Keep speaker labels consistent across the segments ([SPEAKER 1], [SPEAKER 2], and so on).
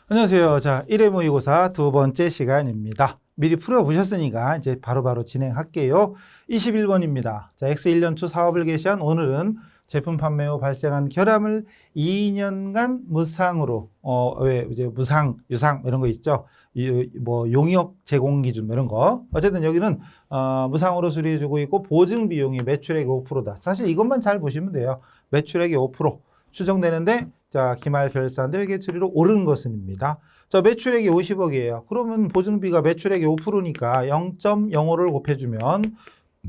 [SPEAKER 1] 안녕하세요. 자, 1회 모의고사 두 번째 시간입니다. 미리 풀어보셨으니까 이제 바로바로 진행할게요. 21번입니다. 자, X1년초 사업을 개시한 오늘은 제품 판매 후 발생한 결함을 2년간 무상으로, 왜, 이제 무상, 유상, 이런 거 있죠. 뭐, 용역 제공 기준, 이런 거. 어쨌든 여기는, 무상으로 수리해주고 있고, 보증 비용이 매출액 5%다. 사실 이것만 잘 보시면 돼요. 매출액이 5% 추정되는데, 자, 기말 결산대 회계 처리로 오른 것은입니다. 자, 매출액이 50억이에요. 그러면 보증비가 매출액이 5%니까 0.05를 곱해주면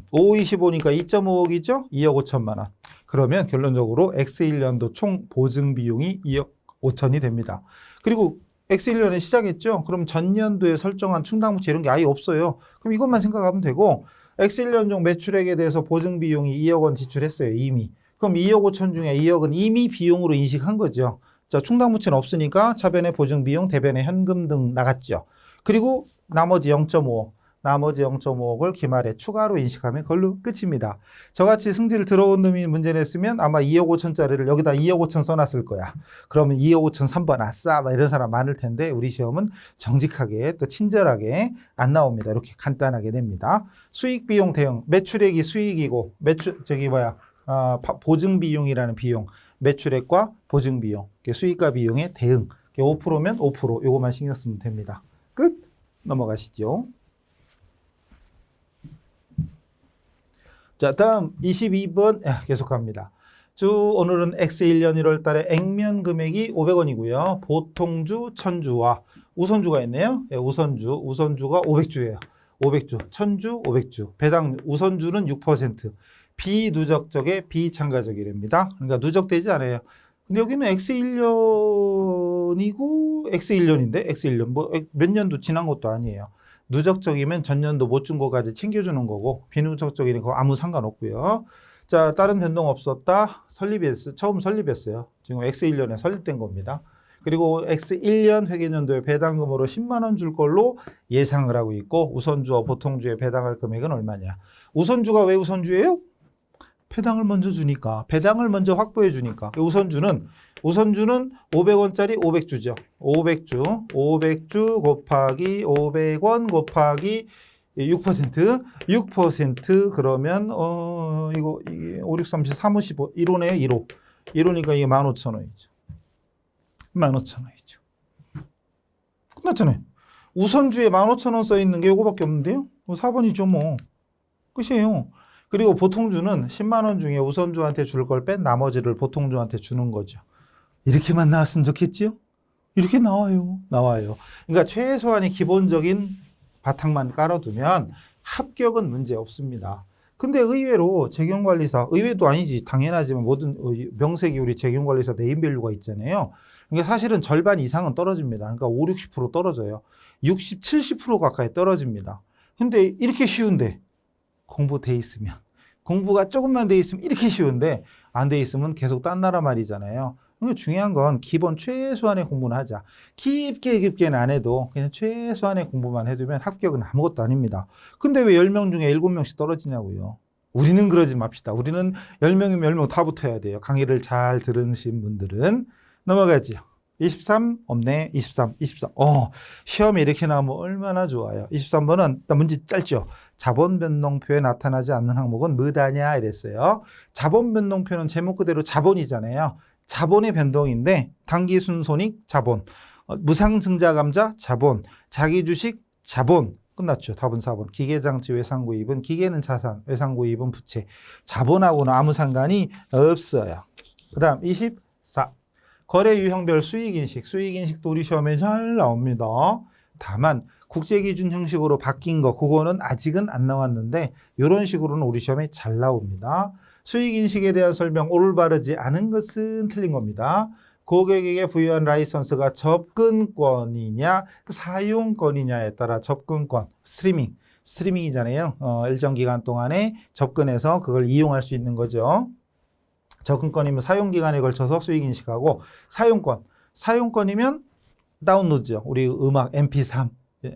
[SPEAKER 1] 5, 25니까 2.5억이죠? 2억 5천만 원. 그러면 결론적으로 X1년도 총 보증 비용이 2억 5천이 됩니다. 그리고 X1년에 시작했죠? 그럼 전년도에 설정한 충당부채 이런 게 아예 없어요. 그럼 이것만 생각하면 되고 X1년 중 매출액에 대해서 보증 비용이 2억 원 지출했어요. 이미. 그럼 2억 5천 중에 2억은 이미 비용으로 인식한 거죠. 자, 충당부채는 없으니까 차변에 보증비용, 대변에 현금 등 나갔죠. 그리고 나머지 0.5억을 기말에 추가로 인식하면 그걸로 끝입니다. 저같이 승질 들어온 놈이 문제 냈으면 아마 2억 5천짜리를 여기다 2억 5천 써놨을 거야. 그러면 2억 5천 3번 아싸 막 이런 사람 많을 텐데 우리 시험은 정직하게 또 친절하게 안 나옵니다. 이렇게 간단하게 됩니다. 수익 비용 대응, 매출액이 수익이고 보증 비용이라는 비용, 매출액과 보증 비용, 수익과 비용의 대응, 5%면 5%, 요것만 신경 쓰면 됩니다. 끝. 넘어가시죠. 자, 다음 22번 계속합니다. 오늘은 X1년 1월 달에 액면 금액이 500원이고요. 보통주, 천주와 우선주가 있네요. 우선주가 500주예요. 500주, 천주, 500주. 배당 우선주는 6%. 비누적적의 비참가적이랍니다. 그러니까 누적되지 않아요. 근데 여기는 X1년이고 X1년인데 X1년 뭐 몇 년도 지난 것도 아니에요. 누적적이면 전년도 못 준 거까지 챙겨주는 거고 비누적적이는 거 아무 상관없고요. 자, 다른 변동 없었다. 처음 설립했어요. 지금 X1년에 설립된 겁니다. 그리고 X1년 회계연도에 배당금으로 10만 원 줄 걸로 예상을 하고 있고 우선주와 보통주에 배당할 금액은 얼마냐. 우선주가 왜 우선주예요? 배당을 먼저 주니까, 배당을 먼저 확보해 주니까. 우선주는 500원짜리 500주죠. 500주 곱하기 500원 곱하기 6% 그러면 이게 5, 6, 30, 3, 55 1호네요. 1호니까 이게 15,000원이죠. 15,000원이죠. 끝났잖아요. 우선주에 15,000원 써 있는 게 이거밖에 없는데요. 4번이죠 뭐. 끝이에요. 그리고 보통주는 10만 원 중에 우선주한테 줄 걸 뺀 나머지를 보통주한테 주는 거죠. 이렇게만 나왔으면 좋겠지요? 이렇게 나와요. 그러니까 최소한의 기본적인 바탕만 깔아두면 합격은 문제 없습니다. 근데 의외로 재경관리사, 의외도 아니지 당연하지만 모든 명색이 우리 재경관리사 네임밸류가 있잖아요. 그러니까 사실은 절반 이상은 떨어집니다. 그러니까 5, 60% 떨어져요. 60, 70% 가까이 떨어집니다. 근데 이렇게 쉬운데 공부돼 있으면, 공부가 조금만 돼 있으면 이렇게 쉬운데 안 돼 있으면 계속 딴 나라 말이잖아요. 그러니까 중요한 건 기본 최소한의 공부는 하자. 깊게는 안 해도 그냥 최소한의 공부만 해두면 합격은 아무것도 아닙니다. 근데 왜 10명 중에 7명씩 떨어지냐고요. 우리는 그러지 맙시다. 우리는 10명이면 10명 다 붙어야 돼요. 강의를 잘 들으신 분들은. 넘어가지요. 23 없네. 23. 시험에 이렇게 나오면 얼마나 좋아요. 23번은 문제 짧죠. 자본 변동표에 나타나지 않는 항목은 뭐다냐 이랬어요. 자본 변동표는 제목 그대로 자본이잖아요. 자본의 변동인데 당기순손익 자본, 무상증자감자 자본, 자기주식 자본. 끝났죠. 답은 4번. 기계장치 외상구입은 기계는 자산, 외상구입은 부채. 자본하고는 아무 상관이 없어요. 그 다음 24. 거래 유형별 수익인식도 우리 시험에 잘 나옵니다. 다만 국제기준 형식으로 바뀐 거 그거는 아직은 안 나왔는데 이런 식으로는 우리 시험에 잘 나옵니다. 수익인식에 대한 설명 올바르지 않은 것은 틀린 겁니다. 고객에게 부여한 라이선스가 접근권이냐 사용권이냐에 따라 접근권, 스트리밍이잖아요. 일정 기간 동안에 접근해서 그걸 이용할 수 있는 거죠. 접근권이면 사용기간에 걸쳐서 수익인식하고 사용권이면 다운로드죠. 우리 음악 MP3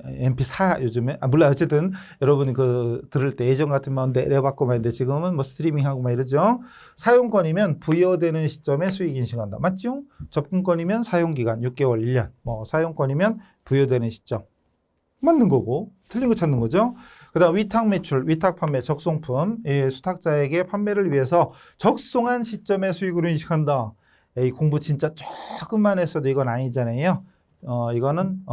[SPEAKER 1] MP4 요즘에 몰라 어쨌든 여러분이 그 들을 때 예전 같으면 내려받고 막 했는데 지금은 뭐 스트리밍하고 막 이러죠. 사용권이면 부여되는 시점에 수익 인식한다. 맞죠? 접근권이면 사용기간 6개월 1년. 뭐 사용권이면 부여되는 시점. 맞는 거고 틀린 거 찾는 거죠. 그다음 위탁 매출, 위탁 판매, 적송품. 수탁자에게 판매를 위해서 적송한 시점에 수익으로 인식한다. 이 공부 진짜 조금만 했어도 이건 아니잖아요. 이거는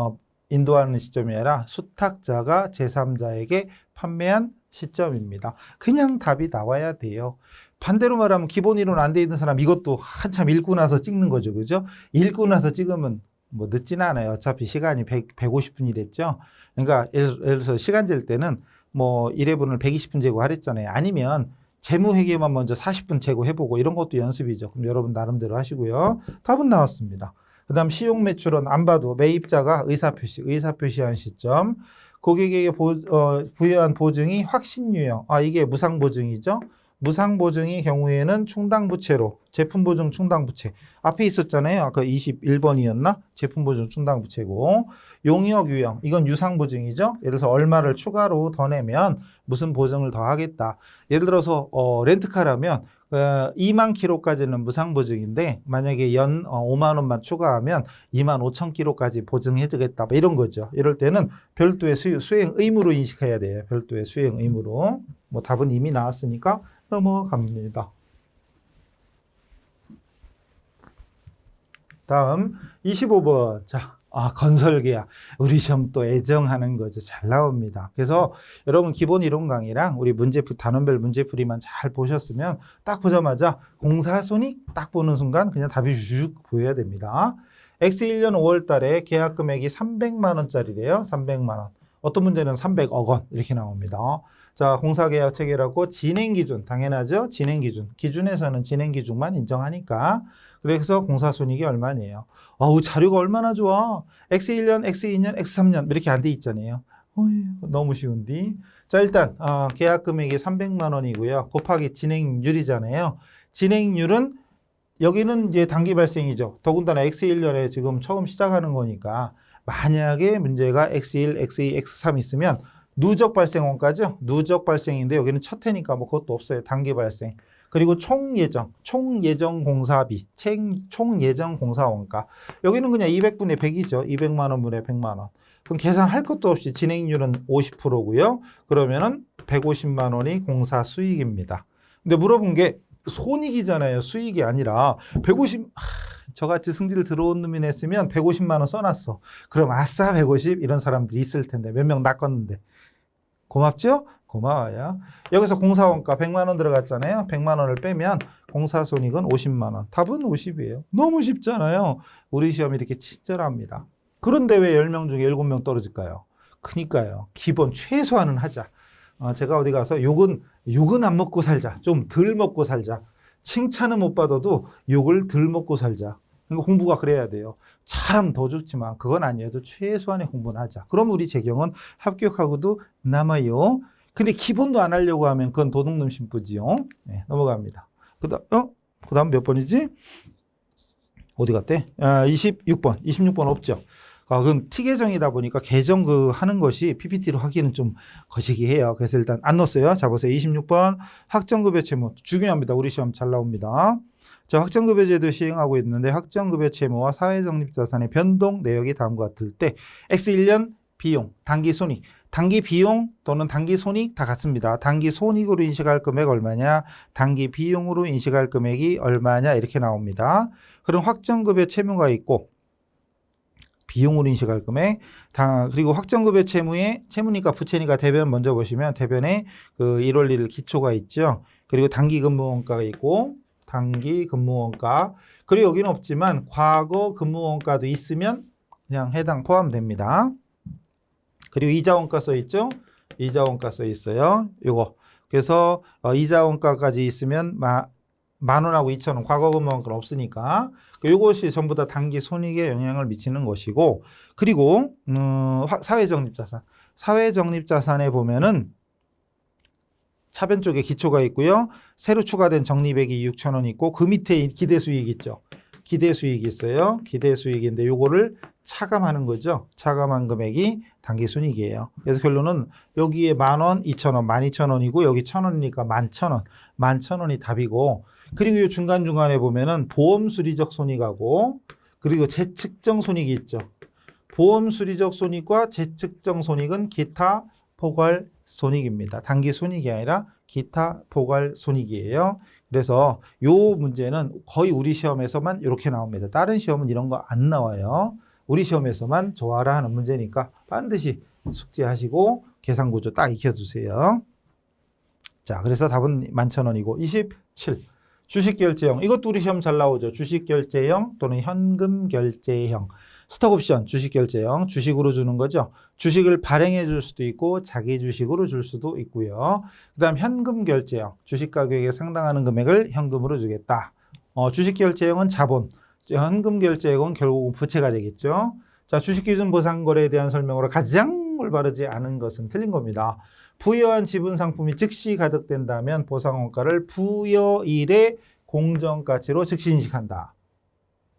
[SPEAKER 1] 인도하는 시점이 아니라 수탁자가 제3자에게 판매한 시점입니다. 그냥 답이 나와야 돼요. 반대로 말하면 기본 이론 안 돼 있는 사람 이것도 한참 읽고 나서 찍는 거죠. 그죠? 읽고 나서 찍으면 뭐 늦진 않아요. 어차피 시간이 150분이랬죠. 그러니까 예를 들어서 시간 잴 때는 뭐 1회분을 120분 제고하랬잖아요. 아니면 재무회계만 먼저 40분 제고해보고 이런 것도 연습이죠. 그럼 여러분 나름대로 하시고요. 답은 나왔습니다. 그 다음 시용 매출은 안 봐도 매입자가 의사표시한 시점. 고객에게 부여한 보증이 확신유형. 이게 무상보증이죠. 무상보증의 경우에는 충당부채로 제품보증 충당부채 앞에 있었잖아요. 아까 21번이었나? 제품보증 충당부채고 용역 유형 이건 유상보증이죠. 예를 들어서 얼마를 추가로 더 내면 무슨 보증을 더 하겠다. 예를 들어서 렌트카라면 2만 킬로까지는 무상보증인데 만약에 연 5만 원만 추가하면 2만 5천 킬로까지 보증해주겠다. 뭐 이런 거죠. 이럴 때는 별도의 수행 의무로 인식해야 돼요. 별도의 수행 의무로. 뭐 답은 이미 나왔으니까 넘어갑니다. 다음 25번. 자, 건설계약. 우리 시험 또 애정하는 거죠. 잘 나옵니다. 그래서 여러분 기본 이론 강의랑 우리 문제풀이, 단원별 문제풀이만 잘 보셨으면 딱 보자마자 공사손익 딱 보는 순간 그냥 답이 쭉 보여야 됩니다. X1년 5월 달에 계약 금액이 300만 원짜리래요. 300만 원. 어떤 문제는 300억 원 이렇게 나옵니다. 자, 공사계약 체결하고 진행기준, 당연하죠? 진행기준. 기준에서는 진행기준만 인정하니까. 그래서 공사손익이 얼마네요. 자료가 얼마나 좋아. X1년, X2년, X3년 이렇게 안 돼 있잖아요. 너무 쉬운데. 자, 일단 계약금액이 300만 원이고요. 곱하기 진행률이잖아요. 진행률은 여기는 이제 단기 발생이죠. 더군다나 X1년에 지금 처음 시작하는 거니까 만약에 문제가 X1, X2, X3 있으면 누적 발생 원가죠. 누적 발생인데 여기는 첫 해니까 뭐 그것도 없어요. 단기 발생. 그리고 총예정 공사비, 총예정 공사 원가. 여기는 그냥 200분의 100이죠. 200만 원분의 100만 원. 그럼 계산할 것도 없이 진행률은 50%고요. 그러면은 150만 원이 공사 수익입니다. 근데 물어본 게 손익이잖아요. 수익이 아니라 150 저같이 승질 들어온 놈이 냈으면 150만 원 써놨어. 그럼 아싸 150 이런 사람들이 있을 텐데 몇 명 낚았는데. 고맙죠? 고마워요. 여기서 공사원가 100만 원 들어갔잖아요. 100만 원을 빼면 공사손익은 50만 원. 답은 50이에요. 너무 쉽잖아요. 우리 시험이 이렇게 친절합니다. 그런데 왜 10명 중에 7명 떨어질까요? 그니까요. 기본 최소한은 하자. 제가 어디 가서 욕은 안 먹고 살자. 좀 덜 먹고 살자. 칭찬은 못 받아도 욕을 덜 먹고 살자. 그러니까 공부가 그래야 돼요. 잘하면 더 좋지만 그건 아니어도 최소한의 공부는 하자. 그럼 우리 재경은 합격하고도 남아요. 근데 기본도 안 하려고 하면 그건 도둑놈 심부지요. 네, 넘어갑니다. 그다음 몇 번이지? 어디 갔대? 26번. 26번 없죠. 그건 T 계정이다 보니까 계정 하는 것이 PPT로 하기는 좀 거시기 해요. 그래서 일단 안 넣었어요. 자, 보세요. 26번 학정급여 채무 중요합니다. 우리 시험 잘 나옵니다. 자, 학정급여제도 시행하고 있는데 학정급여 채무와 사회적립자산의 변동 내역이 다음과 같을 때 X1년 비용, 단기 손익, 단기 비용 또는 단기 손익 다 같습니다. 단기 손익으로 인식할 금액 얼마냐, 단기 비용으로 인식할 금액이 얼마냐 이렇게 나옵니다. 그럼 학정급여 채무가 있고 비용으로 인식할 금액, 그리고 확정급여 채무니까 부채니까 대변 먼저 보시면 대변에 1월 1일 기초가 있죠. 그리고 단기 근무원가가 있고 단기 근무원가, 그리고 여기는 없지만 과거 근무원가도 있으면 그냥 해당 포함됩니다. 그리고 이자원가 써 있죠. 이자원가 써 있어요. 요거. 그래서 이자원가까지 있으면 10,000원하고 2,000원 과거 근무원가는 없으니까 이것이 전부 다 단기 손익에 영향을 미치는 것이고, 그리고 사회적립자산. 사회적립자산에 보면은 차변 쪽에 기초가 있고요. 새로 추가된 적립액이 6,000원 있고 그 밑에 기대수익 있죠. 기대수익이 있어요. 기대수익인데 요거를 차감하는 거죠. 차감한 금액이 당기순이익이에요. 그래서 결론은 여기에 10,000원, 2,000원, 12,000원이고 여기 1,000원이니까 11,000원, 11,000원이 답이고 그리고 이 중간중간에 보면은 보험 수리적 손익하고 그리고 재측정 손익이 있죠. 보험 수리적 손익과 재측정 손익은 기타 포괄 손익입니다. 단기 손익이 아니라 기타 포괄 손익이에요. 그래서 요 문제는 거의 우리 시험에서만 이렇게 나옵니다. 다른 시험은 이런 거 안 나와요. 우리 시험에서만 좋아라 하는 문제니까 반드시 숙지하시고 계산구조 딱 익혀두세요. 자, 그래서 답은 11,000원이고 27. 주식결제형. 이것도 우리 시험 잘 나오죠. 주식결제형 또는 현금결제형. 스톡옵션, 주식결제형, 주식으로 주는 거죠. 주식을 발행해 줄 수도 있고 자기 주식으로 줄 수도 있고요. 그 다음 현금결제형, 주식 가격에 상당하는 금액을 현금으로 주겠다. 주식결제형은 자본, 현금결제형은 결국은 부채가 되겠죠. 자, 주식기준 보상거래에 대한 설명으로 가장 올바르지 않은 것은 틀린 겁니다. 부여한 지분 상품이 즉시 가득된다면 보상원가를 부여일의 공정가치로 즉시 인식한다.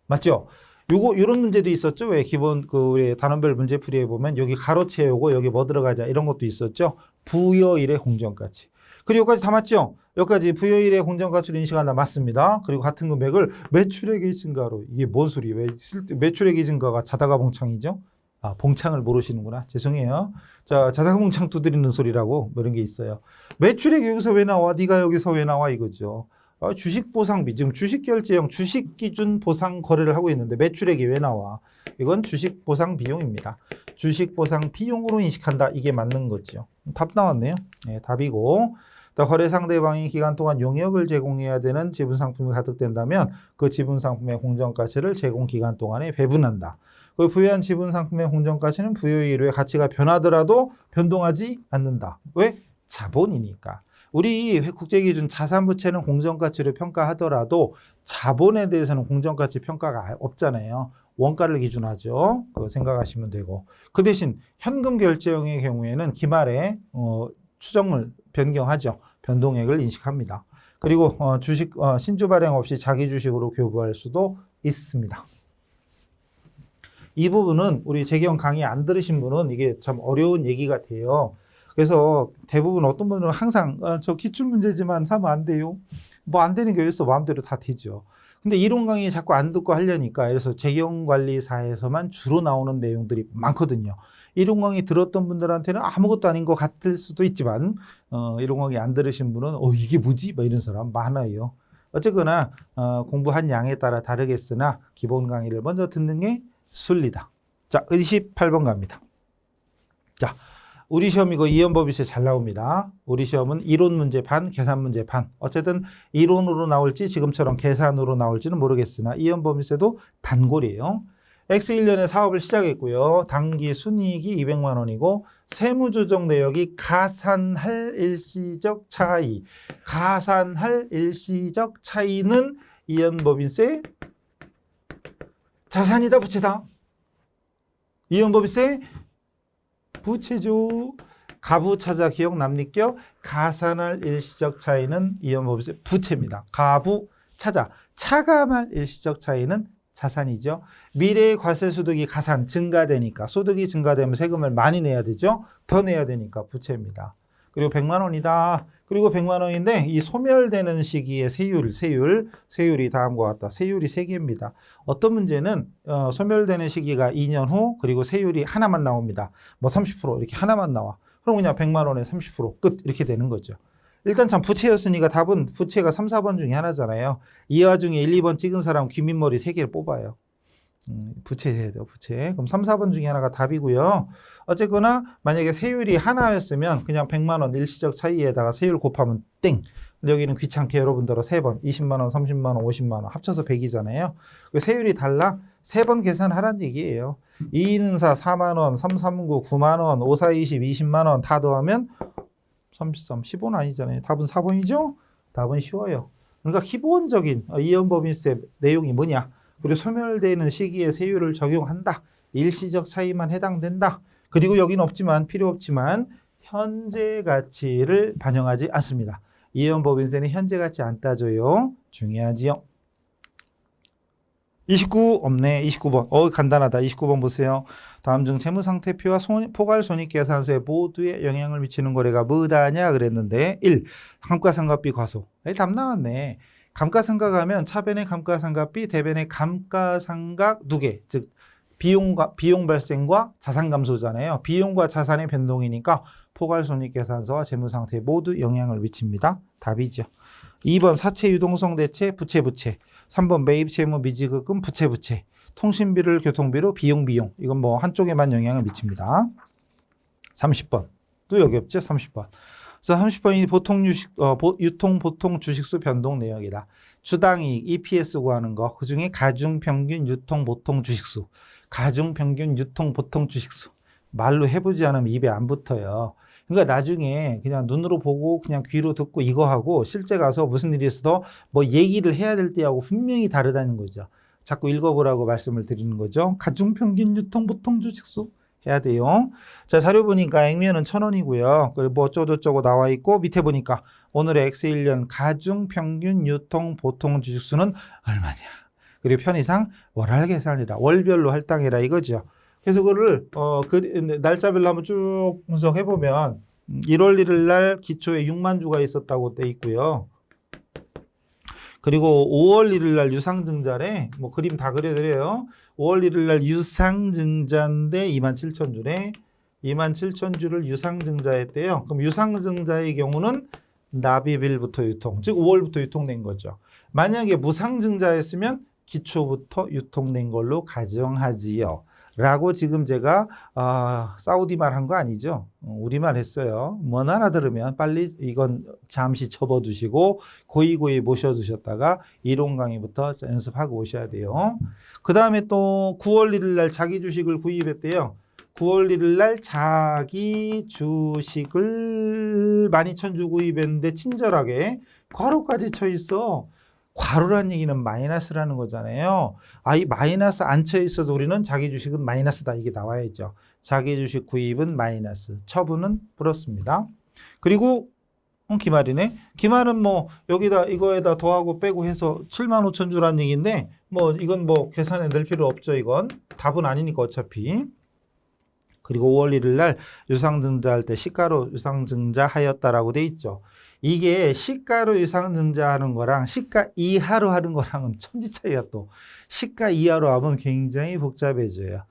[SPEAKER 1] 맞죠? 요런 문제도 있었죠. 왜 기본 우리 단원별 문제풀이에 보면 여기 가로 채우고 여기 뭐 들어가자 이런 것도 있었죠. 부여일의 공정가치. 그리고 여기까지 다 맞죠? 여기까지 부여일의 공정가치로 인식한다. 맞습니다. 그리고 같은 금액을 매출액의 증가로. 이게 뭔 소리? 왜 매출액의 증가가 자다가 봉창이죠? 아, 봉창을 모르시는구나. 죄송해요. 자, 자다가 봉창 두드리는 소리라고 뭐 이런 게 있어요. 매출액 여기서 왜 나와? 네가 여기서 왜 나와? 이거죠. 주식보상비, 지금 주식결제형 주식기준 보상 거래를 하고 있는데 매출액이 왜 나와? 이건 주식보상비용입니다. 주식보상비용으로 인식한다. 이게 맞는 거죠. 답 나왔네요. 네, 답이고. 거래 상대방이 기간 동안 용역을 제공해야 되는 지분상품이 가득된다면 그 지분상품의 공정가치를 제공기간 동안에 배분한다. 그 부여한 지분상품의 공정가치는 부여일 후에 가치가 변하더라도 변동하지 않는다. 왜? 자본이니까. 우리 국제기준 자산부채는 공정가치로 평가하더라도 자본에 대해서는 공정가치 평가가 없잖아요. 원가를 기준하죠. 그거 생각하시면 되고. 그 대신 현금결제형의 경우에는 기말에 추정을 변경하죠. 변동액을 인식합니다. 그리고 주식 신주 발행 없이 자기 주식으로 교부할 수도 있습니다. 이 부분은 우리 재경 강의 안 들으신 분은 이게 참 어려운 얘기 같아요. 그래서 대부분 어떤 분들은 항상 저 기출문제지만 사면 안 돼요. 뭐 안 되는 게 어딨어. 마음대로 다 되죠. 근데 이론 강의 자꾸 안 듣고 하려니까 그래서 재경관리사에서만 주로 나오는 내용들이 많거든요. 이론 강의 들었던 분들한테는 아무것도 아닌 것 같을 수도 있지만 이론 강의 안 들으신 분은 이게 뭐지? 뭐 이런 사람 많아요. 어쨌거나 공부한 양에 따라 다르겠으나 기본 강의를 먼저 듣는 게 순리다. 자, 28번 갑니다. 자, 우리 시험 이거 이연법위세 잘 나옵니다. 우리 시험은 이론 문제 반, 계산 문제 반. 어쨌든 이론으로 나올지 지금처럼 계산으로 나올지는 모르겠으나 이연법위세도 단골이에요. X1년에 사업을 시작했고요. 당기 순이익이 200만 원이고 세무조정 내역이 가산할 일시적 차이. 가산할 일시적 차이는 이연법인세 자산이다 부채다. 이연법인세 부채죠. 가부 차자 기억 남니껴 가산할 일시적 차이는 이연법인세 부채입니다. 가부 차자 차감할 일시적 차이는 자산이죠. 미래의 과세소득이 가산 증가되니까 소득이 증가되면 세금을 많이 내야 되죠. 더 내야 되니까 부채입니다. 그리고 100만 원이다. 그리고 100만 원인데 이 소멸되는 시기의 세율이 다음과 같다. 세율이 3개입니다. 어떤 문제는 소멸되는 시기가 2년 후 그리고 세율이 하나만 나옵니다. 뭐 30% 이렇게 하나만 나와. 그럼 그냥 100만 원에 30% 끝 이렇게 되는 거죠. 일단 참 부채였으니까 답은 부채가 3, 4번 중에 하나잖아요. 이 와중에 1, 2번 찍은 사람 귀민머리 3개를 뽑아요. 부채 해야 돼요, 부채. 그럼 3, 4번 중에 하나가 답이고요. 어쨌거나 만약에 세율이 하나였으면 그냥 100만 원 일시적 차이에다가 세율 곱하면 땡. 근데 여기는 귀찮게 여러분들은 3번, 20만 원, 30만 원, 50만 원 합쳐서 100이잖아요. 세율이 달라 3번 계산하라는 얘기예요. 2는 4, 4만 원, 3, 3, 9, 9만 원, 5, 4, 20, 20만 원 다 더하면 33, 15는 아니잖아요. 답은 4번이죠? 답은 쉬워요. 그러니까 기본적인 이연법인세 내용이 뭐냐? 그리고 소멸되는 시기에 세율을 적용한다. 일시적 차이만 해당된다. 그리고 여기는 없지만 필요 없지만 현재 가치를 반영하지 않습니다. 이연법인세는 현재 가치 안 따져요. 중요하지요. 29 없네. 29번. 간단하다. 29번 보세요. 다음 중 재무상태표와 포괄손익계산서에 모두에 영향을 미치는 거래가 뭐다냐 그랬는데 1. 감가상각비 과소. 답 나왔네. 감가상각하면 차변의 감가상각비, 대변의 감가상각 두 개. 즉 비용 발생과 자산 감소잖아요. 비용과 자산의 변동이니까 포괄손익계산서와 재무상태에 모두 영향을 미칩니다. 답이죠. 2번 사채 유동성 대체 부채. 3번 매입 채무 미지급금 부채. 통신비를 교통비로 비용. 이건 뭐 한쪽에만 영향을 미칩니다. 30번. 또 여기 없죠? 30번. 그래서 30번이 유통 보통 주식수 변동 내역이다. 주당이익 EPS 구하는 거. 그중에 가중평균 유통 보통 주식수. 가중평균 유통 보통 주식수. 말로 해보지 않으면 입에 안 붙어요. 그러니까 나중에 그냥 눈으로 보고 그냥 귀로 듣고 이거 하고 실제 가서 무슨 일이 있어도 뭐 얘기를 해야 될 때하고 분명히 다르다는 거죠. 자꾸 읽어보라고 말씀을 드리는 거죠. 가중평균 유통 보통 주식수 해야 돼요. 자, 자료 보니까 액면은 1,000원이고요. 그리고 뭐 어쩌고저쩌고 나와 있고 밑에 보니까 오늘의 X1년 가중평균 유통 보통 주식수는 얼마냐. 그리고 편의상 월할 계산이라 월별로 할당이라 이거죠. 그래서 그거를 날짜별로 한번 쭉 분석해 보면 1월 1일 날 기초에 6만 주가 있었다고 돼 있고요. 그리고 5월 1일 날 유상증자래. 뭐 그림 다 그려드려요. 5월 1일 날 유상증자인데 27,000주래. 27,000주를 유상증자했대요. 그럼 유상증자의 경우는 납입일부터 유통, 즉 5월부터 유통된 거죠. 만약에 무상증자였으면 기초부터 유통된 걸로 가정하지요. 라고 지금 제가 사우디말 한 거 아니죠. 우리말 했어요. 뭔 알아들으면 빨리 이건 잠시 접어두시고 고이고이 모셔두셨다가 이론 강의부터 연습하고 오셔야 돼요. 그 다음에 또 9월 1일 날 자기 주식을 구입했대요. 9월 1일 날 자기 주식을 12,000주 구입했는데 친절하게 괄호까지 쳐 있어. 괄호란 얘기는 마이너스라는 거잖아요. 이 마이너스 안 쳐 있어도 우리는 자기 주식은 마이너스다. 이게 나와야죠. 자기 주식 구입은 마이너스, 처분은 플러스입니다. 그리고 기말이네. 기말은 뭐 여기다 이거에다 더하고 빼고 해서 75,000주라는 얘기인데 뭐 이건 뭐 계산해 낼 필요 없죠. 이건 답은 아니니까 어차피. 그리고 5월 1일 날 유상증자할 때 시가로 유상증자하였다라고 돼 있죠. 이게 시가로 유상증자하는 거랑 시가 이하로 하는 거랑은 천지 차이야 또. 시가 이하로 하면 굉장히 복잡해져요.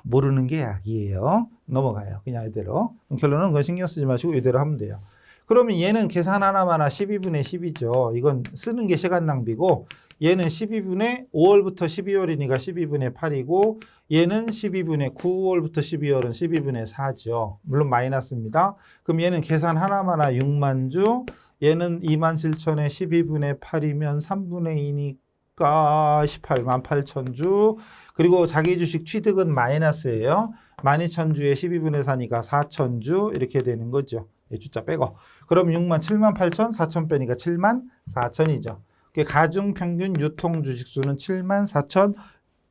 [SPEAKER 1] 모르는 게 약이에요. 넘어가요. 그냥 이대로. 결론은 그건 신경 쓰지 마시고 이대로 하면 돼요. 그러면 얘는 계산 하나마나 12분의 10이죠. 이건 쓰는 게 시간 낭비고 얘는 12분의 5월부터 12월이니까 12분의 8이고 얘는 12분의 9월부터 12월은 12분의 4죠. 물론 마이너스입니다. 그럼 얘는 계산 하나마나 6만 주, 얘는 27,000에 12분의 8이면 3분의 2니까 18만 8천 주. 그리고 자기 주식 취득은 마이너스예요. 12,000주에 12분의 4니까 4,000주 이렇게 되는 거죠. 주자 빼고. 그럼 6만 7만 8천 4천 빼니까 7만 4천이죠. 가중 평균 유통 주식수는 7만 4천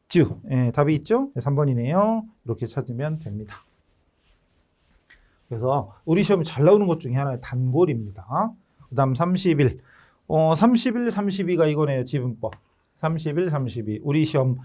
[SPEAKER 1] 주. 답이 있죠? 3번이네요. 이렇게 찾으면 됩니다. 그래서 우리 시험에 잘 나오는 것 중에 하나는 단골입니다. 그 다음 31. 31, 32가 이거네요. 지분법. 31, 32. 우리 시험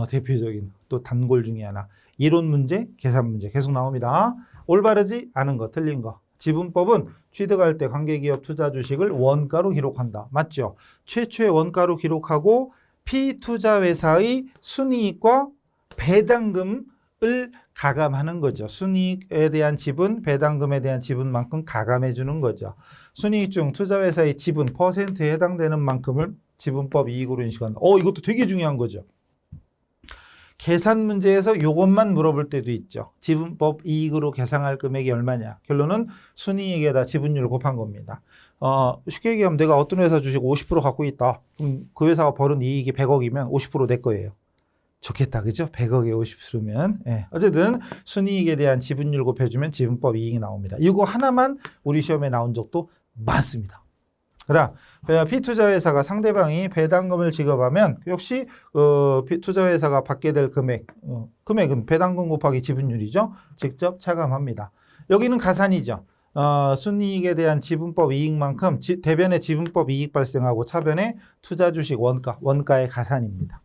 [SPEAKER 1] 대표적인 또 단골 중에 하나. 이론 문제, 계산 문제 계속 나옵니다. 올바르지 않은 거, 틀린 거. 지분법은 취득할 때 관계기업 투자 주식을 원가로 기록한다. 맞죠? 최초의 원가로 기록하고 피투자회사의 순이익과 배당금을 가감하는 거죠. 순이익에 대한 지분, 배당금에 대한 지분만큼 가감해 주는 거죠. 순이익 중 투자회사의 지분 퍼센트에 해당되는 만큼을 지분법 이익으로 인식한다. 이것도 되게 중요한 거죠. 계산 문제에서 이것만 물어볼 때도 있죠. 지분법 이익으로 계상할 금액이 얼마냐. 결론은 순이익에다 지분율 곱한 겁니다. 쉽게 얘기하면 내가 어떤 회사 주식 50% 갖고 있다. 그럼 그 회사가 벌은 이익이 100억이면 50% 내 거예요. 좋겠다. 그죠? 100억에 50%면. 어쨌든 순이익에 대한 지분율 곱해주면 지분법 이익이 나옵니다. 이거 하나만 우리 시험에 나온 적도 많습니다. 그다음 피투자회사가 상대방이 배당금을 지급하면 역시 투자회사가 받게 될 금액은 배당금 곱하기 지분율이죠. 직접 차감합니다. 여기는 가산이죠. 순이익에 대한 지분법 이익만큼 대변에 지분법 이익 발생하고 차변에 투자 주식 원가의 가산입니다.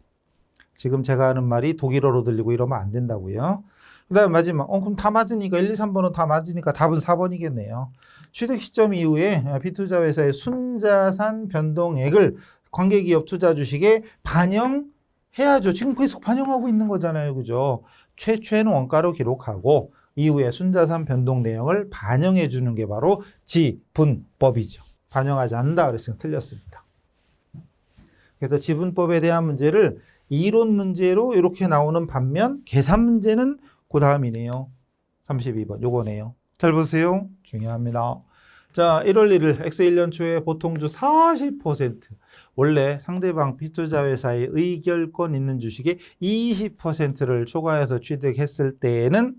[SPEAKER 1] 지금 제가 하는 말이 독일어로 들리고 이러면 안 된다고요. 그 다음에 마지막, 그럼 다 맞으니까 1, 2, 3번은 다 맞으니까 답은 4번이겠네요. 취득 시점 이후에 피투자 회사의 순자산 변동액을 관계기업 투자 주식에 반영해야죠. 지금 계속 반영하고 있는 거잖아요. 그죠? 최초에는 원가로 기록하고 이후에 순자산 변동 내역을 반영해 주는 게 바로 지분법이죠. 반영하지 않는다 그랬으면 틀렸습니다. 그래서 지분법에 대한 문제를 이론 문제로 이렇게 나오는 반면 계산 문제는 그 다음이네요. 32번 요거네요. 잘 보세요. 중요합니다. 자, 1월 1일 X 1년 초에 보통주 40%, 원래 상대방 피투자 회사의 의결권 있는 주식의 20%를 초과해서 취득했을 때에는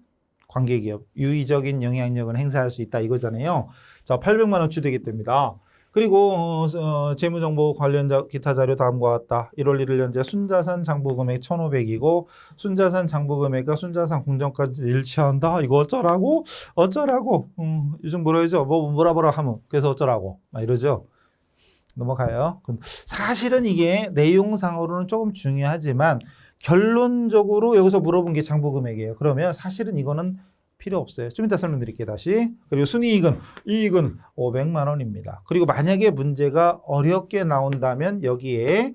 [SPEAKER 1] 관계기업 유의적인 영향력은 행사할 수 있다 이거잖아요. 자, 800만 원 취득이 됩니다. 그리고 재무정보 관련 기타 자료 다음과 같다. 1월 1일 현재 순자산 장부금액 1,500이고 순자산 장부금액과 순자산 공정까지 일치한다. 이거 어쩌라고? 요즘 뭐라 하죠? 뭐라 하면 그래서 어쩌라고 막 이러죠. 넘어가요. 사실은 이게 내용상으로는 조금 중요하지만 결론적으로 여기서 물어본 게 장부금액이에요. 그러면 사실은 이거는 필요 없어요. 좀 이따 설명드릴게요. 다시. 그리고 순이익은 500만 원입니다. 그리고 만약에 문제가 어렵게 나온다면 여기에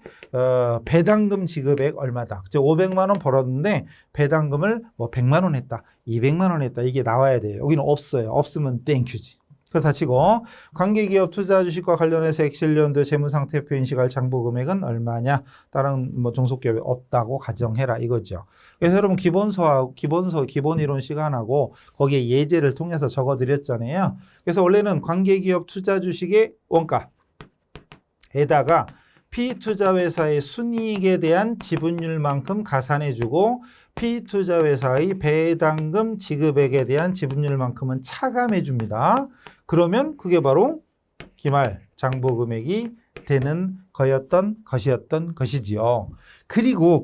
[SPEAKER 1] 배당금 지급액 얼마다. 500만 원 벌었는데 배당금을 뭐 100만 원 했다. 200만 원 했다. 이게 나와야 돼요. 여기는 없어요. 없으면 땡큐지. 그렇다 치고 관계기업 투자 주식과 관련해서 엑셀연도 재무상태표 인식할 장부금액은 얼마냐. 다른 뭐 종속기업이 없다고 가정해라 이거죠. 그래서 여러분 기본이론 시간하고 거기에 예제를 통해서 적어드렸잖아요. 그래서 원래는 관계기업 투자 주식의 원가에다가 피투자회사의 순이익에 대한 지분율만큼 가산해주고 피투자회사의 배당금 지급액에 대한 지분율만큼은 차감해줍니다. 그러면 그게 바로 기말 장부금액이 되는 것이었던 것이지요. 그리고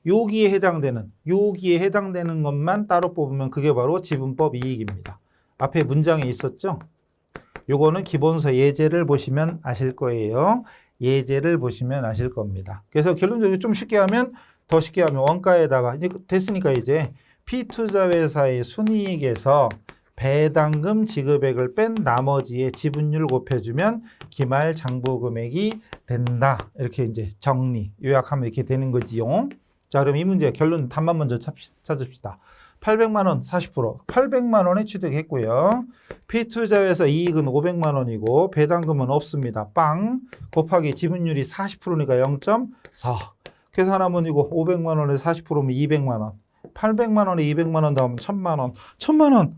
[SPEAKER 1] 여기에 해당되는 것만 따로 뽑으면 그게 바로 지분법 이익입니다. 앞에 문장에 있었죠? 요거는 기본서 예제를 보시면 아실 거예요. 예제를 보시면 아실 겁니다. 그래서 결론적으로 좀 더 쉽게 하면 원가에다가 이제 됐으니까 이제 피투자회사의 순이익에서 배당금 지급액을 뺀 나머지의 지분율 곱해주면 기말 장부금액이 된다. 이렇게 이제 정리, 요약하면 이렇게 되는 거지요. 자, 그럼 이 문제 결론 답만 먼저 찾읍시다. 800만 원 40%, 800만 원에 취득했고요. 피투자회사 이익은 500만 원이고 배당금은 없습니다. 빵 곱하기 지분율이 40%니까 0.4. 계산하면 이거 500만 원에 40%면 200만 원. 800만 원에 200만 원 더하면 1000만 원. 1000만 원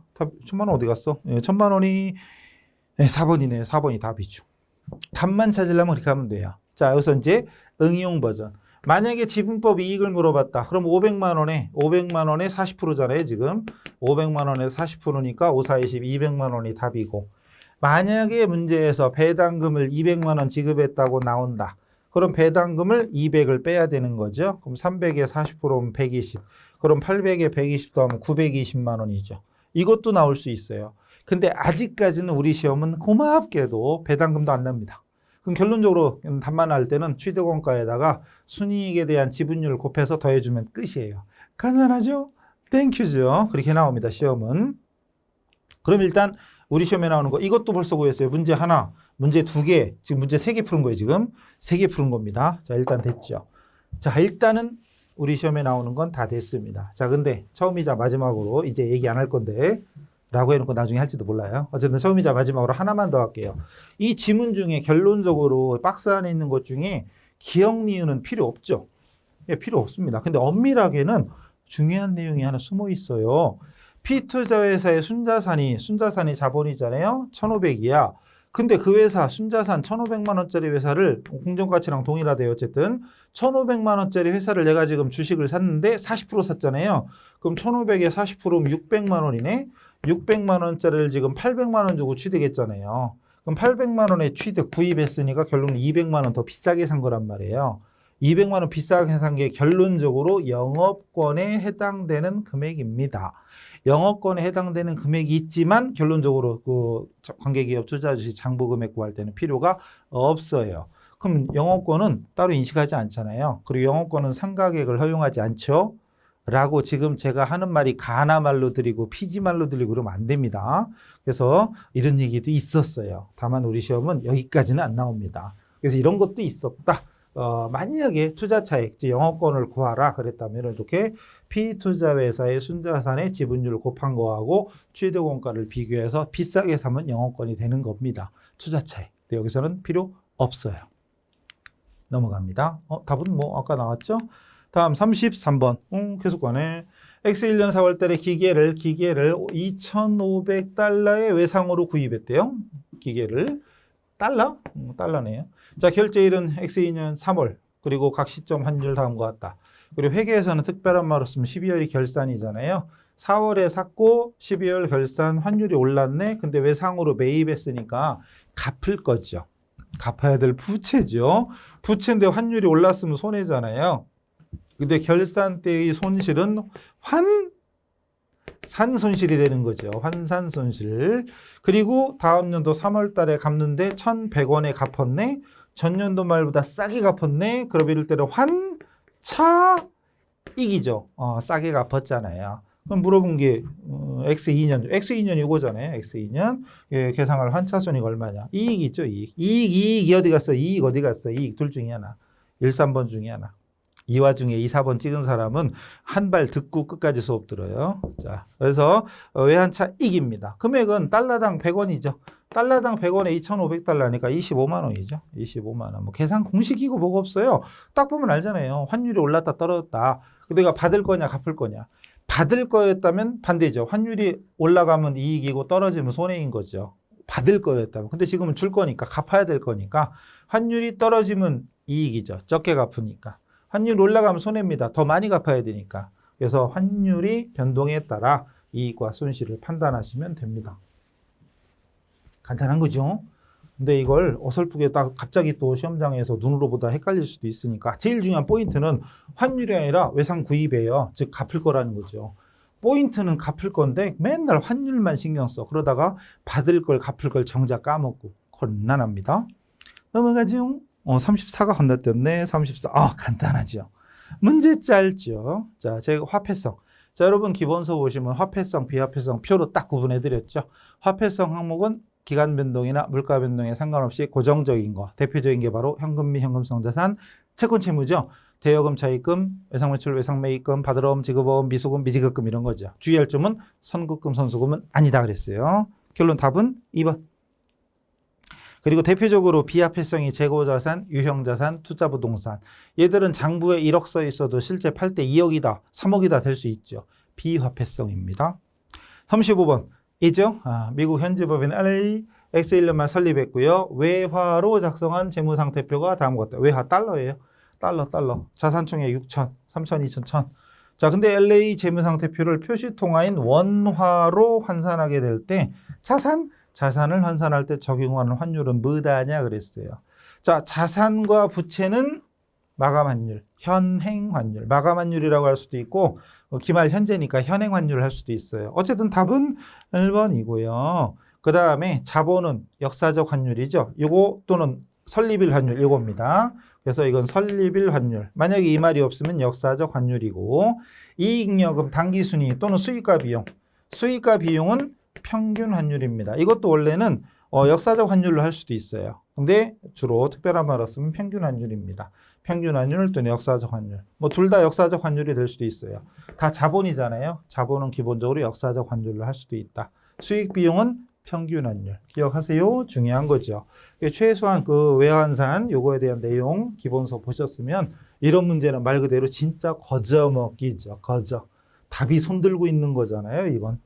[SPEAKER 1] 어디 갔어? 1000만 원이 4번이네요. 4번이 답이죠. 답만 찾으려면 그렇게 하면 돼요. 자, 여기서 이제 응용 버전. 만약에 지분법 이익을 물어봤다. 그럼 500만 원에 40%잖아요, 지금. 500만 원에 40%니까 5, 4, 20, 200만 원이 답이고. 만약에 문제에서 배당금을 200만 원 지급했다고 나온다. 그럼 배당금을 200을 빼야 되는 거죠. 그럼 300에 40%면 120. 그럼 800에 120 더하면 920만 원이죠. 이것도 나올 수 있어요. 근데 아직까지는 우리 시험은 고맙게도 배당금도 안 납니다. 그럼 결론적으로 답만 할 때는 취득원가에다가 순이익에 대한 지분율을 곱해서 더해주면 끝이에요. 간단하죠? 땡큐죠. 그렇게 나옵니다. 시험은. 그럼 일단 우리 시험에 나오는 거 이것도 벌써 구했어요. 문제 하나, 문제 두 개, 지금 문제 3개 푸는 거예요. 지금 3개 푸는 겁니다. 자, 일단 됐죠. 자, 일단은 우리 시험에 나오는 건 다 됐습니다. 자, 근데 처음이자 마지막으로 이제 얘기 안 할 건데 라고 해놓고 나중에 할지도 몰라요. 어쨌든 처음이자 마지막으로 하나만 더 할게요. 이 지문 중에 결론적으로 박스 안에 있는 것 중에 기억 니은은 필요 없죠. 예, 필요 없습니다. 근데 엄밀하게는 중요한 내용이 하나 숨어 있어요. 피투자회사의 순자산이 자본이잖아요. 1,500이야. 근데 그 회사 순자산 1,500만 원짜리 회사를 공정가치랑 동일하대요. 어쨌든 1,500만 원짜리 회사를 내가 지금 주식을 샀는데 40% 샀잖아요. 그럼 1,500에 40%면 600만 원이네. 600만 원짜리를 지금 800만 원 주고 취득했잖아요. 그럼 800만 원에 구입했으니까 결론은 200만 원 더 비싸게 산 거란 말이에요. 200만 원 비싸게 산 게 결론적으로 영업권에 해당되는 금액입니다. 영업권에 해당되는 금액이 있지만 결론적으로 그 관계기업 투자주식 장부금액 구할 때는 필요가 없어요. 그럼 영어권은 따로 인식하지 않잖아요. 그리고 영어권은 상가객을 허용하지 않죠. 라고 지금 제가 하는 말이 가나 말로 들리고 피지 말로 들리고 그러면 안 됩니다. 그래서 이런 얘기도 있었어요. 다만 우리 시험은 여기까지는 안 나옵니다. 그래서 이런 것도 있었다. 만약에 투자 차익, 즉 영어권을 구하라 그랬다면 이렇게 피투자회사의 순자산의 지분율 곱한 거하고 취득원가를 비교해서 비싸게 사면 영어권이 되는 겁니다. 투자 차익. 근데 여기서는 필요 없어요. 넘어갑니다. 답은 뭐 아까 나왔죠? 다음 33번. 계속 가네. X1년 4월 달에 기계를 2,500달러의 외상으로 구입했대요. 기계를. 달러네요. 자, 결제일은 X2년 3월. 그리고 각 시점 환율 다음과 같다. 그리고 회계에서는 특별한 말로 쓰면 12월이 결산이잖아요. 4월에 샀고 12월 결산 환율이 올랐네. 근데 외상으로 매입했으니까 갚을 거죠. 갚아야 될 부채죠. 부채인데 환율이 올랐으면 손해잖아요. 근데 결산 때의 손실은 환산 손실이 되는 거죠. 환산 손실. 그리고 다음 연도 3월 달에 갚는데 1,100원에 갚았네. 전년도 말보다 싸게 갚았네. 그럼 이럴 때는 환차익이죠. 싸게 갚았잖아요. 그럼 물어본 게 X2년 이거잖아요. X2년 계상할 환차손익 얼마냐? 이익 있죠. 이익이 어디 갔어? 이익 어디 갔어? 이익 둘 중에 하나. 1, 3번 중에 하나. 이 와중에 2, 4번 찍은 사람은 한 발 듣고 끝까지 수업 들어요. 자, 그래서 외환차익입니다. 금액은 달러당 100원이죠. 달러당 100원에 2,500달러니까 25만 원이죠. 25만 원. 뭐 계산 공식이고 뭐가 없어요. 딱 보면 알잖아요. 환율이 올랐다 떨어졌다. 내가 받을 거냐 갚을 거냐. 받을 거였다면 반대죠. 환율이 올라가면 이익이고 떨어지면 손해인 거죠. 받을 거였다면. 근데 지금은 줄 거니까 갚아야 될 거니까 환율이 떨어지면 이익이죠. 적게 갚으니까. 환율이 올라가면 손해입니다. 더 많이 갚아야 되니까. 그래서 환율이 변동에 따라 이익과 손실을 판단하시면 됩니다. 간단한 거죠. 근데 이걸 어설프게 딱 갑자기 또 시험장에서 눈으로 보다 헷갈릴 수도 있으니까 제일 중요한 포인트는 환율이 아니라 외상 구입이에요. 즉 갚을 거라는 거죠. 포인트는 갚을 건데 맨날 환율만 신경 써. 그러다가 받을 걸 갚을 걸 정작 까먹고 곤란합니다. 넘어가죠. 34가 건너뛰었네. 34. 간단하죠. 문제 짧죠. 자, 제가 화폐성. 자, 여러분 기본서 보시면 화폐성, 비화폐성 표로 딱 구분해 드렸죠. 화폐성 항목은 기간 변동이나 물가 변동에 상관없이 고정적인 거. 대표적인 게 바로 현금 및 현금성 자산, 채권 채무죠. 대여금, 차입금, 외상매출, 외상매입금, 받으러금, 지급어음, 미수금, 미지급금 이런 거죠. 주의할 점은 선급금, 선수금은 아니다 그랬어요. 결론 답은 2번. 그리고 대표적으로 비화폐성이 재고자산, 유형자산, 투자부동산. 얘들은 장부에 1억 써 있어도 실제 팔 때 2억이다, 3억이다 될 수 있죠. 비화폐성입니다. 35번. 이죠? 미국 현지법인 LA X1년만 설립했고요. 외화로 작성한 재무상태표가 다음과 같다. 외화 달러예요. 달러. 자산총액 6천, 3천, 2천, 1천. 자, 근데 LA 재무상태표를 표시통화인 원화로 환산하게 될 때 자산을 환산할 때 적용하는 환율은 뭐다냐 그랬어요. 자, 자산과 부채는 마감 환율, 현행 환율, 마감 환율이라고 할 수도 있고 기말 현재니까 현행 환율을 할 수도 있어요. 어쨌든 답은 1번이고요. 그 다음에 자본은 역사적 환율이죠. 요거 또는 설립일 환율 요겁니다. 그래서 이건 설립일 환율. 만약에 이 말이 없으면 역사적 환율이고 이익여금 당기순이익 또는 수익과 비용. 수익과 비용은 평균 환율입니다. 이것도 원래는 역사적 환율로 할 수도 있어요. 근데 주로 특별한 말로 쓰면 평균 환율입니다. 평균 환율 또는 역사적 환율. 뭐 둘 다 역사적 환율이 될 수도 있어요. 다 자본이잖아요. 자본은 기본적으로 역사적 환율로 할 수도 있다. 수익 비용은 평균 환율. 기억하세요. 중요한 거죠. 최소한 그 외환산 요거에 대한 내용 기본서 보셨으면 이런 문제는 말 그대로 진짜 거저먹기죠. 거저. 답이 손들고 있는 거잖아요. 이건.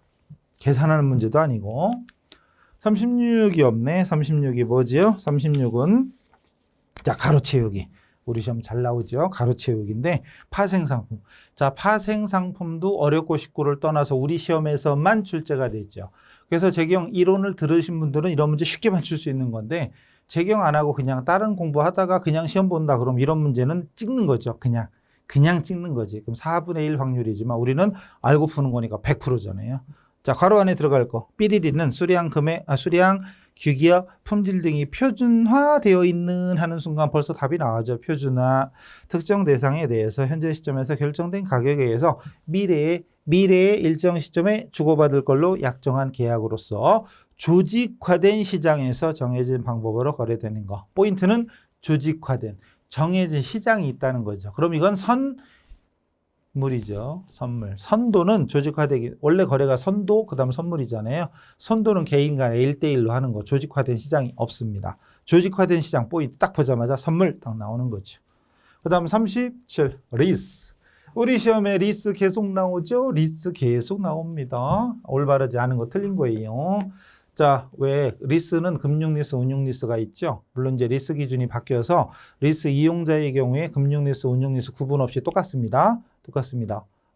[SPEAKER 1] 계산하는 문제도 아니고. 36이 없네. 36이 뭐지요? 36은 자, 가로 채우기. 우리 시험 잘 나오죠. 가로 채우기인데 파생상품. 자, 파생상품도 어렵고 쉽고를 떠나서 우리 시험에서만 출제가 되죠. 그래서 재경 이론을 들으신 분들은 이런 문제 쉽게 맞출 수 있는 건데 재경 안 하고 그냥 다른 공부하다가 그냥 시험 본다 그럼 이런 문제는 찍는 거죠. 그냥 찍는 거지. 그럼 4분의 1 확률이지만 우리는 알고 푸는 거니까 100%잖아요. 자, 괄호 안에 들어갈 거. 삐리리는 수량 규기업, 품질 등이 표준화되어 있는 하는 순간 벌써 답이 나와죠. 표준화. 특정 대상에 대해서 현재 시점에서 결정된 가격에 의해서 미래의 일정 시점에 주고받을 걸로 약정한 계약으로서 조직화된 시장에서 정해진 방법으로 거래되는 거. 포인트는 조직화된, 정해진 시장이 있다는 거죠. 그럼 이건 선물이죠. 선물. 선도는 조직화되기, 원래 거래가 선도, 그 다음 선물이잖아요. 선도는 개인 간에 1대1로 하는 거. 조직화된 시장이 없습니다. 조직화된 시장 포인트 딱 보자마자 선물 딱 나오는 거죠. 그 다음 37, 리스. 우리 시험에 리스 계속 나오죠? 리스 계속 나옵니다. 올바르지 않은 거 틀린 거예요. 자, 왜 리스는 금융리스, 운용리스가 있죠. 물론 이제 리스 기준이 바뀌어서 리스 이용자의 경우에 금융리스, 운용리스 구분 없이 똑같습니다.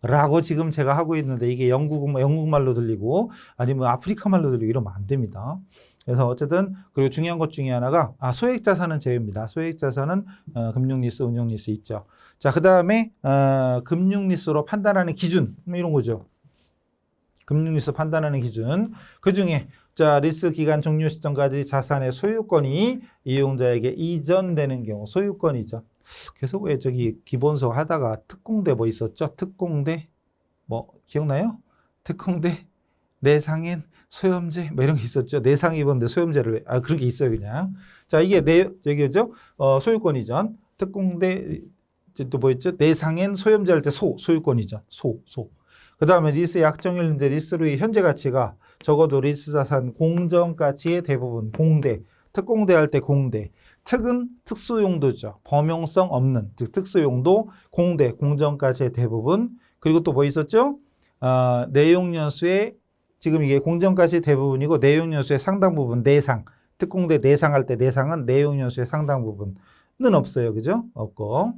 [SPEAKER 1] 라고 지금 제가 하고 있는데 이게 영국말로 들리고 아니면 아프리카 말로 들리고 이러면 안 됩니다. 그래서 어쨌든 그리고 중요한 것 중에 하나가 소액자산은 제외입니다. 소액자산은 금융리스, 운용리스 있죠. 자, 그 다음에 금융리스로 판단하는 기준 이런 거죠. 금융리스 판단하는 기준. 그 중에 자, 리스 기간 종료 시점까지 자산의 소유권이 이용자에게 이전되는 경우 소유권 이전. 계속 왜 저기 기본서 하다가 특공대 뭐 있었죠? 특공대 뭐 기억나요? 특공대 내상엔 소염제 뭐 이런 게 있었죠. 내상 입었는데 소염제를 그런 게 있어요 그냥. 자, 이게 여기죠. 소유권 이전. 특공대 또 뭐 있죠? 내상엔 소염제 할 때 소유권 이전. 그 다음에 리스 약정일인데 리스로의 현재 가치가 적어도 리스 자산 공정 가치의 대부분 공대. 특공대 할 때 공대. 특은 특수용도죠. 범용성 없는, 즉 특수용도, 공대, 공정가치의 대부분. 그리고 또 뭐 있었죠? 내용연수의, 지금 이게 공정가치 대부분이고 내용연수의 상당 부분, 내상. 특공대 내상 할 때 내상은 내용연수의 상당 부분은 없어요. 그죠? 없고.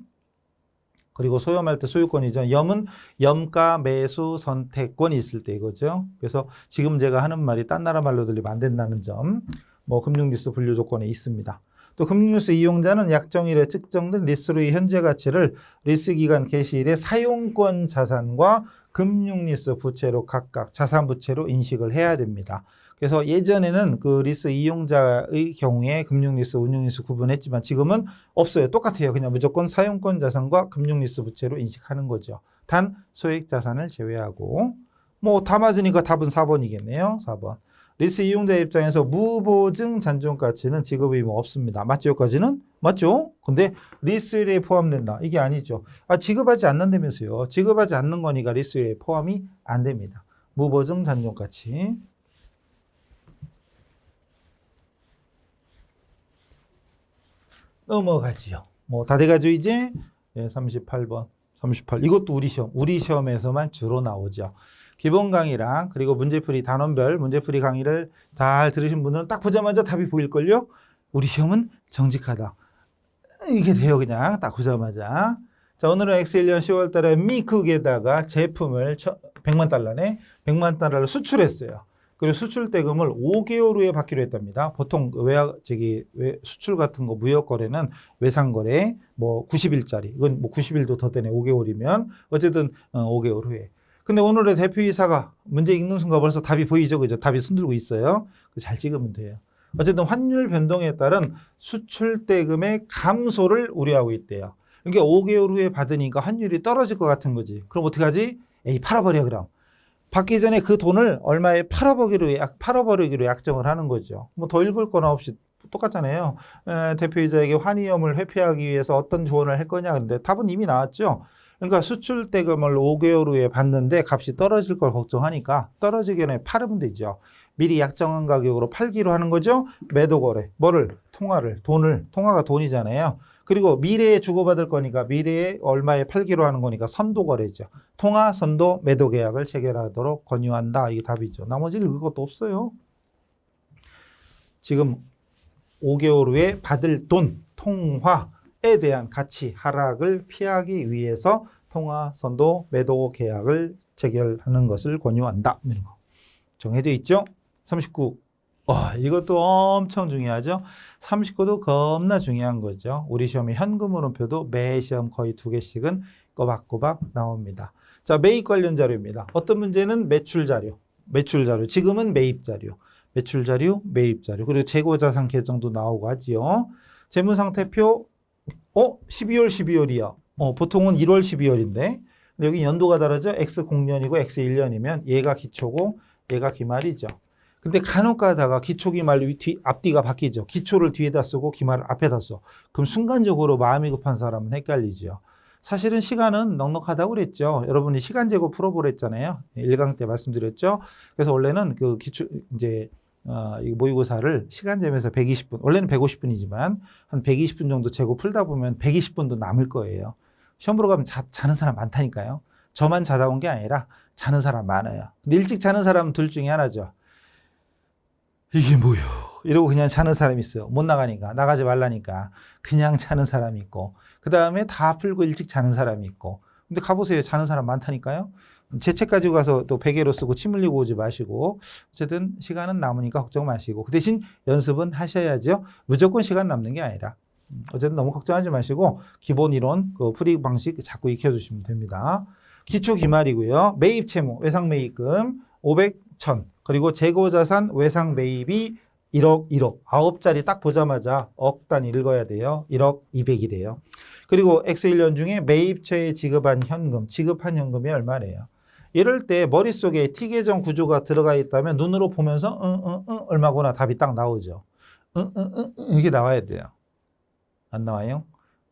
[SPEAKER 1] 그리고 소염할 때 소유권이죠. 염은 염가, 매수, 선택권이 있을 때 이거죠. 그래서 지금 제가 하는 말이 딴 나라 말로 들리면 안 된다는 점. 뭐 금융리스 분류 조건에 있습니다. 또 금융리스 이용자는 약정일에 측정된 리스로의 현재 가치를 리스 기간 개시일의 사용권 자산과 금융리스 부채로 각각 자산 부채로 인식을 해야 됩니다. 그래서 예전에는 그 리스 이용자의 경우에 금융리스, 운용리스 구분했지만 지금은 없어요. 똑같아요. 그냥 무조건 사용권 자산과 금융리스 부채로 인식하는 거죠. 단 소액 자산을 제외하고 뭐 다 맞으니까 답은 4번이겠네요. 4번. 리스 이용자 입장에서 무보증 잔존 가치는 지급 의무 없습니다. 맞죠? 여기까지는? 맞죠? 근데 리스율에 포함된다. 이게 아니죠. 지급하지 않는다면서요. 지급하지 않는 거니까 리스율에 포함이 안 됩니다. 무보증 잔존 가치. 넘어가지요. 뭐 다 돼가죠 이제? 예, 38번. 38. 이것도 우리 시험에서만 주로 나오죠. 기본 강의랑 그리고 문제풀이 단원별 문제풀이 강의를 잘 들으신 분들은 딱 보자마자 답이 보일걸요? 우리 시험은 정직하다. 이게 돼요 그냥 딱 보자마자. 자, 오늘은 엑셀년 10월 달에 미국에다가 제품을 100만 달러네. 100만 달러를 수출했어요. 그리고 수출 대금을 5개월 후에 받기로 했답니다. 보통 수출 같은 거 무역 거래는 외상 거래 뭐 90일짜리. 이건 뭐 90일도 더 되네. 5개월이면 어쨌든 5개월 후에. 근데 오늘의 대표이사가 문제 읽는 순간 벌써 답이 보이죠? 그죠? 답이 손들고 있어요. 잘 찍으면 돼요. 어쨌든 환율 변동에 따른 수출 대금의 감소를 우려하고 있대요. 그러니까 5개월 후에 받으니까 환율이 떨어질 것 같은 거지. 그럼 어떡하지? 팔아버려 그럼. 받기 전에 그 돈을 얼마에 팔아버리기로 약정을 하는 거죠. 뭐 더 읽을 거나 없이 똑같잖아요. 대표이사에게 환위험을 회피하기 위해서 어떤 조언을 할 거냐. 근데 답은 이미 나왔죠. 그러니까 수출 대금을 5개월 후에 받는데 값이 떨어질 걸 걱정하니까 떨어지기 전에 팔으면 되죠. 미리 약정한 가격으로 팔기로 하는 거죠. 매도 거래. 뭐를? 돈을. 통화가 돈이잖아요. 그리고 미래에 주고받을 거니까 미래에 얼마에 팔기로 하는 거니까 선도 거래죠. 통화, 선도, 매도 계약을 체결하도록 권유한다. 이게 답이죠. 나머지는 읽을 것도 없어요. 지금 5개월 후에 받을 돈, 통화에 대한 가치 하락을 피하기 위해서 통화, 선도, 매도 계약을 체결하는 것을 권유한다. 이런 거. 정해져 있죠? 39. 이것도 엄청 중요하죠. 39도 겁나 중요한 거죠. 우리 시험에 현금 흐름표도 매 시험 거의 2개씩은 꼬박꼬박 나옵니다. 자, 매입 관련 자료입니다. 어떤 문제는 매출 자료. 매출 자료. 지금은 매입 자료. 매출 자료, 매입 자료. 그리고 재고 자산 계정도 나오고 하지요. 재무 상태표 12월 12월이야. 보통은 1월 12월인데 여기 연도가 다르죠. X 0년이고 X 1년이면 얘가 기초고 얘가 기말이죠. 근데 간혹 가다가 기초 기말 앞뒤가 바뀌죠. 기초를 뒤에다 쓰고 기말을 앞에다 써. 그럼 순간적으로 마음이 급한 사람은 헷갈리죠. 사실은 시간은 넉넉하다고 그랬죠. 여러분이 시간 제고 풀어보랬잖아요. 1강 때 말씀드렸죠. 그래서 원래는 그 기초 이제 이 모의고사를 시간제에서 120분, 원래는 150분이지만 한 120분 정도 재고 풀다 보면 120분도 남을 거예요. 시험 보러 가면 자는 사람 많다니까요. 저만 자다 온 게 아니라 자는 사람 많아요. 근데 일찍 자는 사람은 둘 중에 하나죠. 이게 뭐요? 이러고 그냥 자는 사람이 있어요. 못 나가니까, 나가지 말라니까 그냥 자는 사람이 있고, 그 다음에 다 풀고 일찍 자는 사람이 있고. 근데 가보세요. 자는 사람 많다니까요. 제 책 가지고 가서 또 베개로 쓰고 침 흘리고 오지 마시고, 어쨌든 시간은 남으니까 걱정 마시고, 그 대신 연습은 하셔야죠. 무조건 시간 남는 게 아니라. 어쨌든 너무 걱정하지 마시고 기본 이론 그 풀이 방식 자꾸 익혀주시면 됩니다. 기초 기말이고요. 매입 채무, 외상 매입금 500, 1000, 그리고 재고자산 외상 매입이 1억, 1억. 9자리 딱 보자마자 억 단위 읽어야 돼요. 1억 200이래요. 그리고 X1년 중에 매입처에 지급한 현금, 지급한 현금이 얼마래요? 이럴 때 머릿속에 T계정 구조가 들어가 있다면 눈으로 보면서 얼마구나 답이 딱 나오죠. 이게 나와야 돼요. 안 나와요?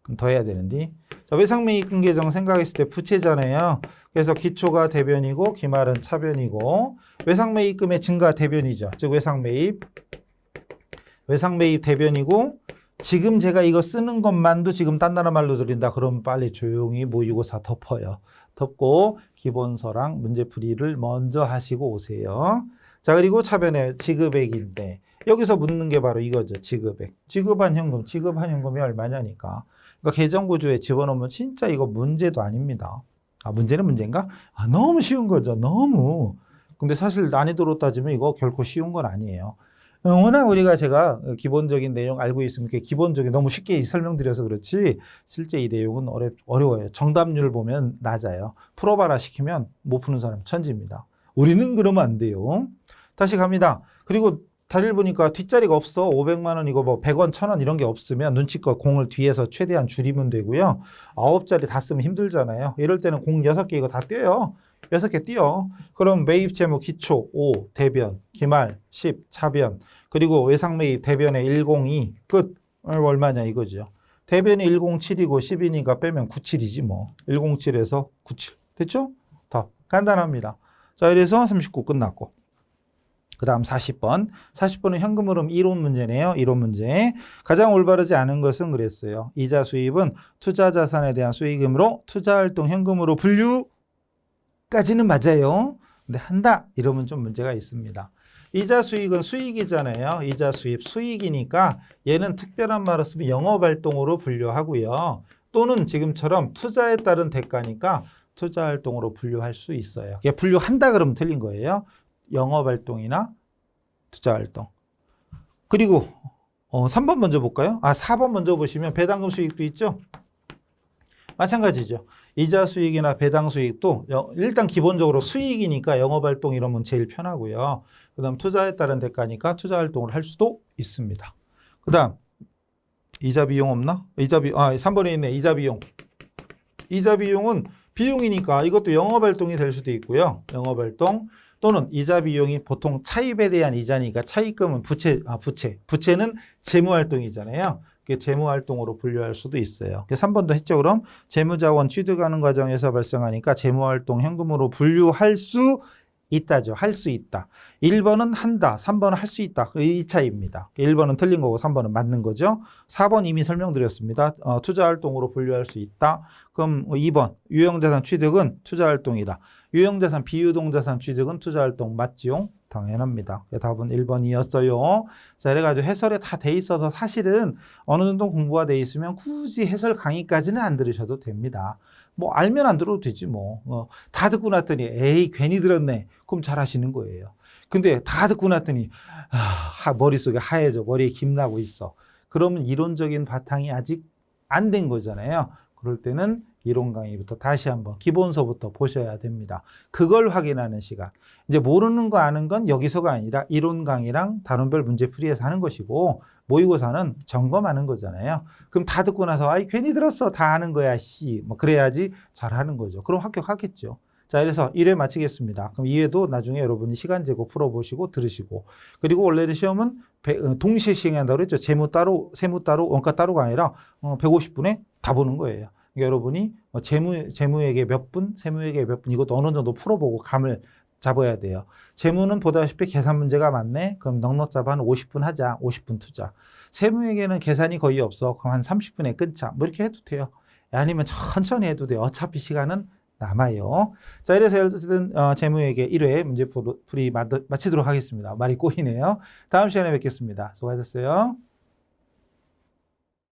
[SPEAKER 1] 그럼 더 해야 되는데. 자, 외상매입금 계정 생각했을 때 부채잖아요. 그래서 기초가 대변이고 기말은 차변이고, 외상매입금의 증가 대변이죠. 즉 외상매입 대변이고, 지금 제가 이거 쓰는 것만도 지금 딴 나라 말로 들린다. 그러면 빨리 조용히 모의고사 덮어요. 덮고 기본서랑 문제풀이를 먼저 하시고 오세요. 자, 그리고 차변에 지급액인데 여기서 묻는 게 바로 이거죠. 지급액. 지급한 현금이 얼마냐니까. 그러니까 계정구조에 집어넣으면 진짜 이거 문제도 아닙니다. 문제는 문제인가? 너무 쉬운 거죠. 너무. 근데 사실 난이도로 따지면 이거 결코 쉬운 건 아니에요. 워낙 우리가 제가 기본적인 내용 알고 있으면 기본적인 너무 쉽게 설명드려서 그렇지 실제 이 내용은 어려워요. 정답률 보면 낮아요. 풀어봐라 시키면 못 푸는 사람 천지입니다. 우리는 그러면 안 돼요. 다시 갑니다. 그리고 다리를 보니까 뒷자리가 없어. 500만 원 이거 뭐 100원, 1000원 이런 게 없으면 눈치껏 공을 뒤에서 최대한 줄이면 되고요. 9자리 다 쓰면 힘들잖아요. 이럴 때는 공 6개 이거 다 떼요. 6개 띄어. 그럼 매입 채무 기초 5, 대변, 기말 10, 차변, 그리고 외상 매입 대변에 102 끝. 얼마냐 이거죠. 대변이 107이고 10이니까 빼면 97이지 뭐. 107에서 97. 됐죠? 더 간단합니다. 자, 이래서 39 끝났고. 그 다음 40번. 40번은 현금 흐름 이론 문제네요. 이론 문제. 가장 올바르지 않은 것은 그랬어요. 이자 수입은 투자 자산에 대한 수익금으로 투자활동 현금으로 분류까지는 맞아요. 근데 한다 이러면 좀 문제가 있습니다. 이자 수익은 수익이잖아요. 이자 수입 수익이니까 얘는 특별한 말을 쓰면 영업활동으로 분류하고요. 또는 지금처럼 투자에 따른 대가니까 투자활동으로 분류할 수 있어요. 분류한다 그러면 틀린 거예요. 영업활동이나 투자활동. 그리고 3번 먼저 볼까요? 4번 먼저 보시면 배당금 수익도 있죠. 마찬가지죠. 이자 수익이나 배당 수익도 일단 기본적으로 수익이니까 영업활동 이러면 제일 편하고요. 그 다음 투자에 따른 대가니까 투자활동을 할 수도 있습니다. 그 다음 이자 비용 없나? 3번에 있네. 이자 비용. 이자 비용은 비용이니까 이것도 영업활동이 될 수도 있고요. 영업활동 또는 이자 비용이 보통 차입에 대한 이자니까 차입금은 부채는 재무활동이잖아요. 재무활동으로 분류할 수도 있어요. 3번도 했죠. 그럼 재무자원 취득하는 과정에서 발생하니까 재무활동 현금으로 분류할 수 있다죠. 할 수 있다. 1번은 한다. 3번은 할 수 있다. 이 차이입니다. 1번은 틀린 거고 3번은 맞는 거죠. 4번 이미 설명드렸습니다. 투자활동으로 분류할 수 있다. 그럼 2번 유형자산 취득은 투자활동이다. 유형자산 비유동자산 취득은 투자활동 맞지요? 당연합니다. 답은 1번이었어요. 자, 이래가지고 해설에 다 돼 있어서 사실은 어느 정도 공부가 돼 있으면 굳이 해설 강의까지는 안 들으셔도 됩니다. 뭐 알면 안 들어도 되지 뭐. 다 듣고 났더니 에이 괜히 들었네. 그럼 잘하시는 거예요. 근데 다 듣고 났더니 머릿속에 하얘져. 머리에 김나고 있어. 그러면 이론적인 바탕이 아직 안 된 거잖아요. 그럴 때는 이론 강의부터 다시 한번 기본서부터 보셔야 됩니다. 그걸 확인하는 시간. 이제 모르는 거 아는 건 여기서가 아니라 이론 강의랑 단원별 문제풀이에서 하는 것이고 모의고사는 점검하는 거잖아요. 그럼 다 듣고 나서 아이 괜히 들었어 다 아는 거야 씨 뭐 그래야지 잘하는 거죠. 그럼 합격하겠죠. 자, 그래서 1회 마치겠습니다. 그럼 2회도 나중에 여러분이 시간 재고 풀어보시고 들으시고 그리고 원래는 시험은 동시에 시행한다고 그랬죠. 재무 따로, 세무 따로, 원가 따로가 아니라 150분에 다 보는 거예요. 그러니까 여러분이 재무에게 몇 분, 세무에게 몇 분 이것도 어느 정도 풀어보고 감을 잡아야 돼요. 재무는 보다시피 계산 문제가 많네. 그럼 넉넉 잡아 한 50분 하자. 50분 투자. 세무에게는 계산이 거의 없어. 그럼 한 30분에 끊자. 뭐 이렇게 해도 돼요. 아니면 천천히 해도 돼요. 어차피 시간은 남아요. 자, 이래서 어쨌든 재무에게 1회 문제풀이 마치도록 하겠습니다. 말이 꼬이네요. 다음 시간에 뵙겠습니다. 수고하셨어요.